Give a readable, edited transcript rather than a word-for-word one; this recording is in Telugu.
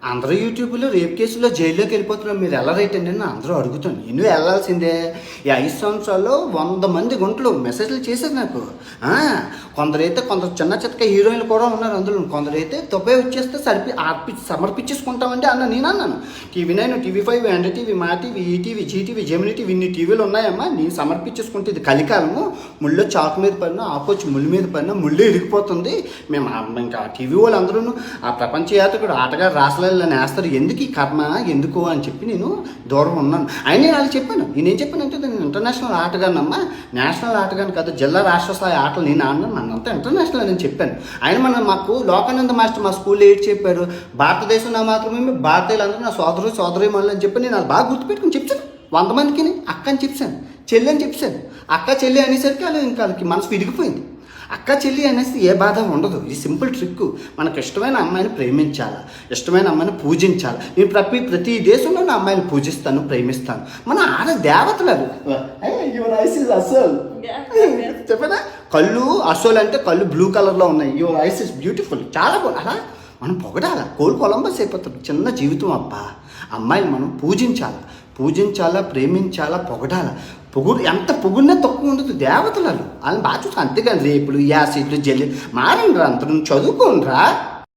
అందరూ యూట్యూబ్లో రేప్ కేసులో జైల్లోకి వెళ్ళిపోతున్నారు, మీరు ఎలా రైట్ అండి అని అందరూ అడుగుతాను. నేను వెళ్ళాల్సిందే. ఈ 5 సంవత్సరాల్లో 100 మంది గుంటలు మెసేజ్లు చేశారు నాకు. కొందరు చిన్న చితక హీరోయిన్లు కూడా ఉన్నారు అందులో. కొందరైతే తొబ్బే వచ్చేస్తే సమర్పించేసుకుంటామండి నేను అన్నాను. TV9, TV5, NDTV, Maa TV, ETV, Zee TV, Gemini TV, ఇన్ని టీవీలు ఉన్నాయమ్మా. నేను సమర్పించేసుకుంటే ఇది కలికాలము. ముళ్ళు చాకు మీద పడినా, ఆకొచ్చి ముళ్ళు మీద పడినా ముళ్ళు ఇరిగిపోతుంది. మేము ఇంకా టీవీ వాళ్ళు అందరూ ఆ ప్రపంచ యాత్రికుడు ఆటగాడు రాసలేదని వేస్తారు, ఎందుకు ఈ కర్మ ఎందుకు అని చెప్పి నేను దూరం ఉన్నాను. ఆయన నేను వాళ్ళకి చెప్పాను. నేనేం చెప్పానంటే నేను ఇంటర్నేషనల్ ఆటగానమ్మా, నేషనల్ ఆటగాను కాదు, జిల్లా రాష్ట్ర స్థాయి ఆటలు నేను ఆడినాను, నన్నంతా ఇంటర్నేషనల్ అని చెప్పాను. ఆయన మాకు లోకానంద మాస్టర్ మా స్కూల్లో ఏడ్ చెప్పారు, భారతదేశం నా మాత్రమే, భారతీయులందరూ నా సోదరీమణులు అని చెప్పి నేను అది బాగా గుర్తుపెట్టుకుని చెప్తాను. 100 మందికి అక్క అని చెప్పాను, చెల్లి అని చెప్పాను. అక్క చెల్లి అనేసరికి వాళ్ళు ఇంకా వాళ్ళకి మనసు విరిగిపోయింది. అక్క చెల్లి అనేసి ఏ బాధ ఉండదు. ఇది సింపుల్ ట్రిక్. మనకు ఇష్టమైన అమ్మాయిని ప్రేమించాలి, ఇష్టమైన అమ్మాయిని పూజించాలి. నేను ప్రతి దేశంలో నా అమ్మాయిని పూజిస్తాను, ప్రేమిస్తాను. మన ఆడ దేవతలు అసలు చెప్పనా, కళ్ళు అసోల్ అంటే కళ్ళు బ్లూ కలర్లో ఉన్నాయి. యువర్ ఐస్ ఇస్ బ్యూటిఫుల్, చాలా బాగుంది. అలా మనం పొగడాలి. కొలంబస్ అయిపోతాం. చిన్న జీవితం అబ్బా. అమ్మాయిని మనం పూజించాలా, ప్రేమించాలా, పొగడాలా. ఎంత పొగుడినా తక్కువ ఉండదు. దేవతలు వాళ్ళని బాగా చూస్తాను. అంతేగాని రేపులు, యాసిడ్లు, జల్లి మారండి రా, అంత చదువుకోండి రా.